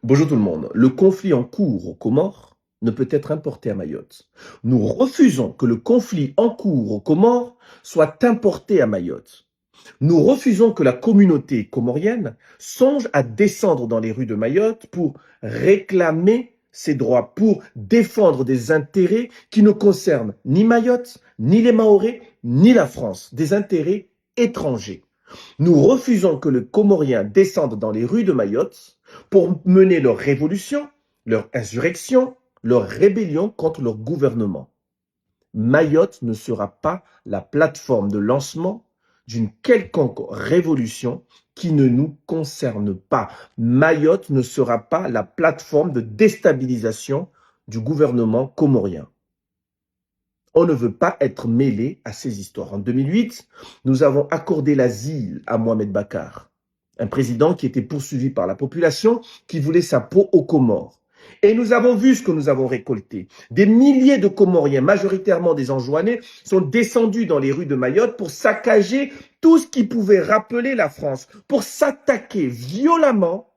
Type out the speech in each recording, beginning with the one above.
Bonjour tout le monde. Le conflit en cours aux Comores ne peut être importé à Mayotte. Nous refusons que le conflit en cours aux Comores soit importé à Mayotte. Nous refusons que la communauté comorienne songe à descendre dans les rues de Mayotte pour réclamer ses droits, pour défendre des intérêts qui ne concernent ni Mayotte, ni les Mahorais, ni la France, des intérêts étrangers. Nous refusons que les Comoriens descendent dans les rues de Mayotte pour mener leur révolution, leur insurrection, leur rébellion contre leur gouvernement. Mayotte ne sera pas la plateforme de lancement d'une quelconque révolution qui ne nous concerne pas. Mayotte ne sera pas la plateforme de déstabilisation du gouvernement comorien. On ne veut pas être mêlé à ces histoires. En 2008, nous avons accordé l'asile à Mohamed Bakar, un président qui était poursuivi par la population qui voulait sa peau aux Comores. Et nous avons vu ce que nous avons récolté. Des milliers de Comoriens, majoritairement des Anjouanais, sont descendus dans les rues de Mayotte pour saccager tout ce qui pouvait rappeler la France, pour s'attaquer violemment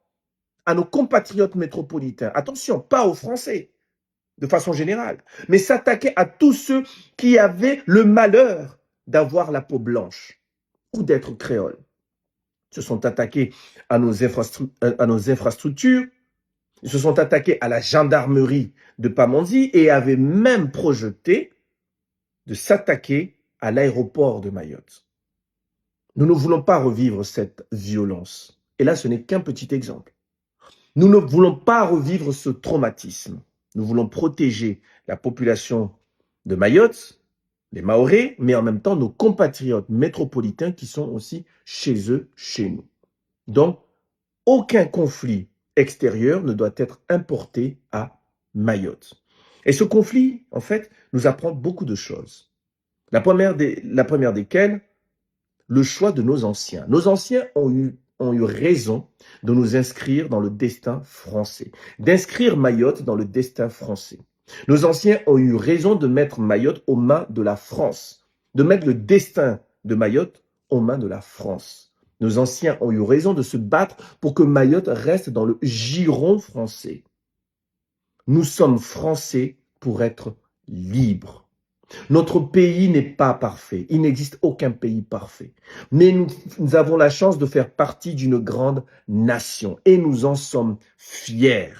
à nos compatriotes métropolitains. Attention, pas aux Français, de façon générale, mais s'attaquer à tous ceux qui avaient le malheur d'avoir la peau blanche ou d'être créoles. Ils se sont attaqués à nos infrastructures, ils se sont attaqués à la gendarmerie de Pamandzi et avaient même projeté de s'attaquer à l'aéroport de Mayotte. Nous ne voulons pas revivre cette violence. Et là, ce n'est qu'un petit exemple. Nous ne voulons pas revivre ce traumatisme. Nous voulons protéger la population de Mayotte, les Mahorais, mais en même temps nos compatriotes métropolitains qui sont aussi chez eux, chez nous. Donc, aucun conflit extérieur ne doit être importé à Mayotte. Et ce conflit, en fait, nous apprend beaucoup de choses. La première desquelles, le choix de nos anciens. Nos anciens ont eu raison de nous inscrire dans le destin français, d'inscrire Mayotte dans le destin français. Nos anciens ont eu raison de mettre Mayotte aux mains de la France, de mettre le destin de Mayotte aux mains de la France. Nos anciens ont eu raison de se battre pour que Mayotte reste dans le giron français. Nous sommes français pour être libres. Notre pays n'est pas parfait. Il n'existe aucun pays parfait. Mais nous avons la chance de faire partie d'une grande nation et nous en sommes fiers.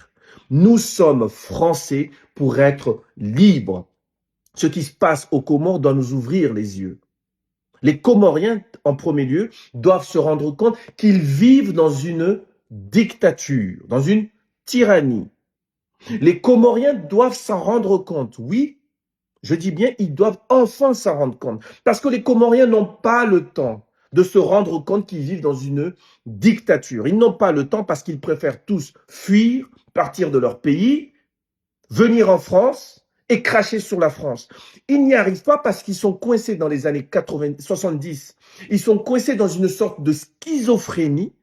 Nous sommes français pour être libres. Ce qui se passe aux Comores doit nous ouvrir les yeux. Les Comoriens, en premier lieu, doivent se rendre compte qu'ils vivent dans une dictature, dans une tyrannie. Les Comoriens doivent s'en rendre compte, oui. Je dis bien, ils doivent enfin s'en rendre compte. Parce que les Comoriens n'ont pas le temps de se rendre compte qu'ils vivent dans une dictature. Ils n'ont pas le temps parce qu'ils préfèrent tous fuir, partir de leur pays, venir en France et cracher sur la France. Ils n'y arrivent pas parce qu'ils sont coincés dans les années 70. Ils sont coincés dans une sorte de schizophrénie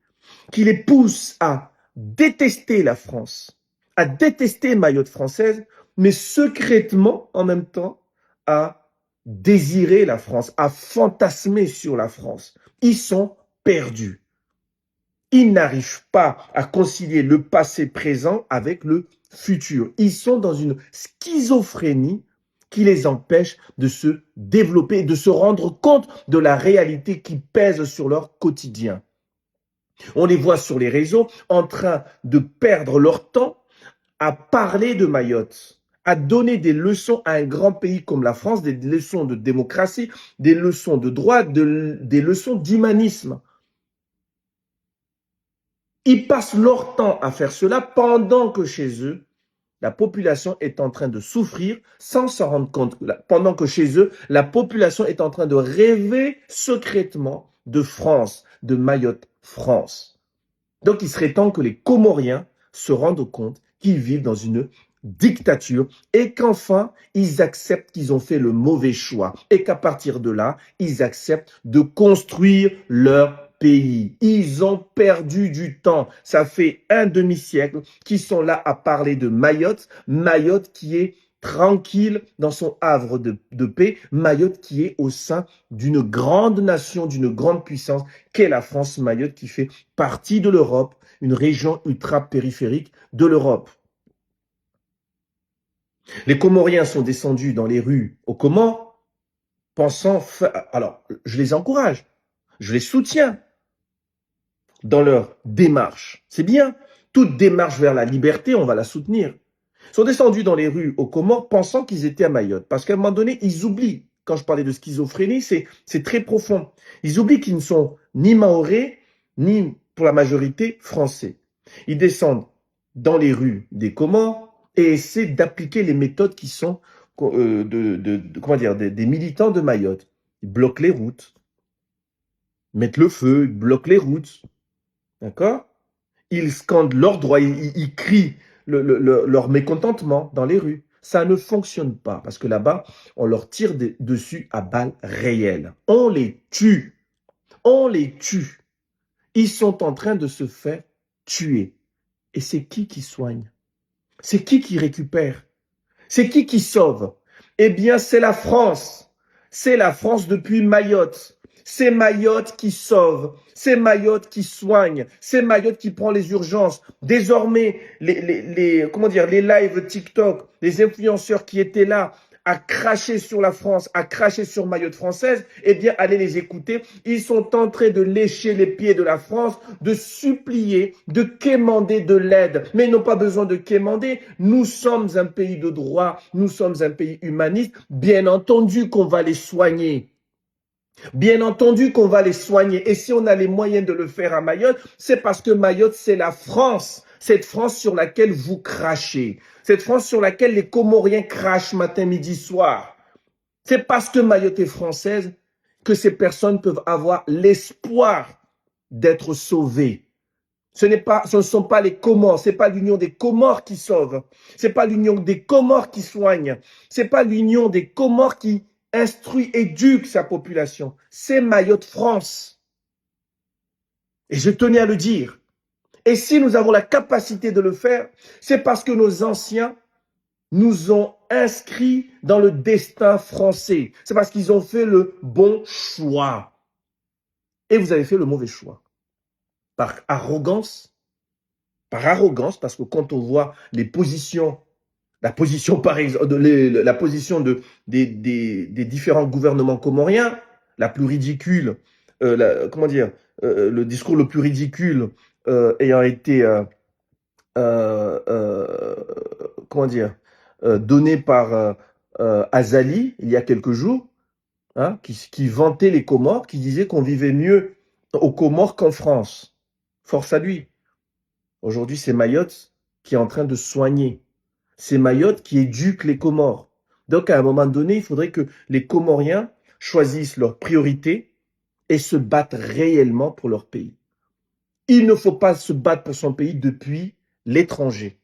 qui les pousse à détester la France, à détester Mayotte française, mais secrètement, en même temps, à désirer la France, à fantasmer sur la France. Ils sont perdus. Ils n'arrivent pas à concilier le passé présent avec le futur. Ils sont dans une schizophrénie qui les empêche de se développer, de se rendre compte de la réalité qui pèse sur leur quotidien. On les voit sur les réseaux en train de perdre leur temps à parler de Mayotte, à donner des leçons à un grand pays comme la France, des leçons de démocratie, des leçons de droit, des leçons d'humanisme. Ils passent leur temps à faire cela pendant que chez eux, la population est en train de souffrir sans s'en rendre compte. Pendant que chez eux, la population est en train de rêver secrètement de France, de Mayotte, France. Donc il serait temps que les Comoriens se rendent compte qu'ils vivent dans une dictature et qu'enfin ils acceptent qu'ils ont fait le mauvais choix et qu'à partir de là, ils acceptent de construire leur pays. Ils ont perdu du temps. Ça fait un demi-siècle qu'ils sont là à parler de Mayotte. Mayotte qui est tranquille dans son havre de paix, Mayotte qui est au sein d'une grande nation, d'une grande puissance, qu'est la France, Mayotte qui fait partie de l'Europe, une région ultra-périphérique de l'Europe. Les Comoriens sont descendus dans les rues aux Comores, pensant... Alors, je les encourage, je les soutiens dans leur démarche. C'est bien, toute démarche vers la liberté, on va la soutenir. Ils sont descendus dans les rues aux Comores pensant qu'ils étaient à Mayotte. Parce qu'à un moment donné, ils oublient, quand je parlais de schizophrénie, c'est très profond. Ils oublient qu'ils ne sont ni mahorais, ni pour la majorité français. Ils descendent dans les rues des Comores et essaient d'appliquer les méthodes qui sont comment dire, des militants de Mayotte. Ils bloquent les routes, mettent le feu, ils bloquent les routes. D'accord? Ils scandent leurs droits, ils crient leur mécontentement dans les rues. Ça ne fonctionne pas parce que là-bas, on leur tire dessus à balles réelles. On les tue. On les tue. Ils sont en train de se faire tuer. Et c'est qui soigne? C'est qui récupère? C'est qui sauve? Eh bien, c'est la France. C'est la France depuis Mayotte. C'est Mayotte qui sauve. C'est Mayotte qui soigne. C'est Mayotte qui prend les urgences. Désormais, comment dire, les lives TikTok, les influenceurs qui étaient là à cracher sur la France, à cracher sur Mayotte française, eh bien, allez les écouter. Ils sont en train de lécher les pieds de la France, de supplier, de quémander de l'aide. Mais ils n'ont pas besoin de quémander. Nous sommes un pays de droit, nous sommes un pays humaniste. Bien entendu qu'on va les soigner. Bien entendu qu'on va les soigner. Et si on a les moyens de le faire à Mayotte, c'est parce que Mayotte, c'est la France. Cette France sur laquelle vous crachez. Cette France sur laquelle les Comoriens crachent matin, midi, soir. C'est parce que Mayotte est française que ces personnes peuvent avoir l'espoir d'être sauvées. Ce ne sont pas les Comores, ce n'est pas l'union des Comores qui sauve. Ce n'est pas l'union des Comores qui soigne. Ce n'est pas l'union des Comores qui instruit, éduque sa population. C'est Mayotte France. Et je tenais à le dire. Et si nous avons la capacité de le faire, c'est parce que nos anciens nous ont inscrits dans le destin français. C'est parce qu'ils ont fait le bon choix. Et vous avez fait le mauvais choix. Par arrogance, parce que quand on voit les positions, la position par exemple, la position des différents gouvernements comoriens, la plus ridicule, comment dire, le discours le plus ridicule ayant été comment dire, donné par Azali il y a quelques jours, hein, qui vantait les Comores, qui disait qu'on vivait mieux aux Comores qu'en France. Force à lui. Aujourd'hui, c'est Mayotte qui est en train de soigner. C'est Mayotte qui éduque les Comores. Donc, à un moment donné, il faudrait que les Comoriens choisissent leurs priorités et se battent réellement pour leur pays. Il ne faut pas se battre pour son pays depuis l'étranger.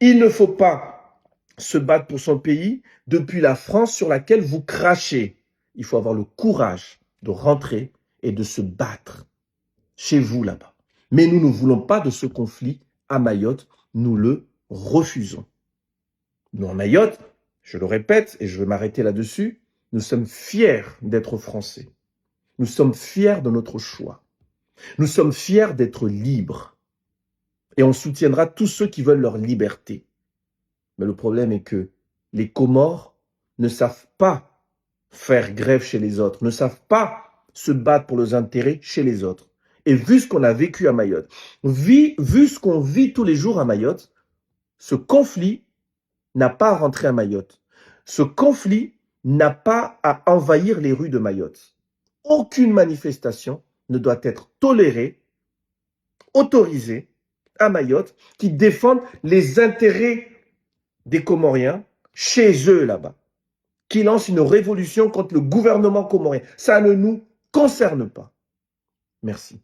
Il ne faut pas se battre pour son pays depuis la France sur laquelle vous crachez. Il faut avoir le courage de rentrer et de se battre chez vous là-bas. Mais nous ne voulons pas de ce conflit à Mayotte. Nous le refusons. Nous, à Mayotte, je le répète et je vais m'arrêter là-dessus, nous sommes fiers d'être Français. Nous sommes fiers de notre choix. Nous sommes fiers d'être libres. Et on soutiendra tous ceux qui veulent leur liberté. Mais le problème est que les Comores ne savent pas faire grève chez les autres, ne savent pas se battre pour leurs intérêts chez les autres. Et vu ce qu'on a vécu à Mayotte, vu ce qu'on vit tous les jours à Mayotte, ce conflit n'a pas à rentrer à Mayotte. Ce conflit n'a pas à envahir les rues de Mayotte. Aucune manifestation ne doit être tolérée, autorisée à Mayotte, qui défendent les intérêts des Comoriens chez eux là-bas, qui lancent une révolution contre le gouvernement comorien. Ça ne nous concerne pas. Merci.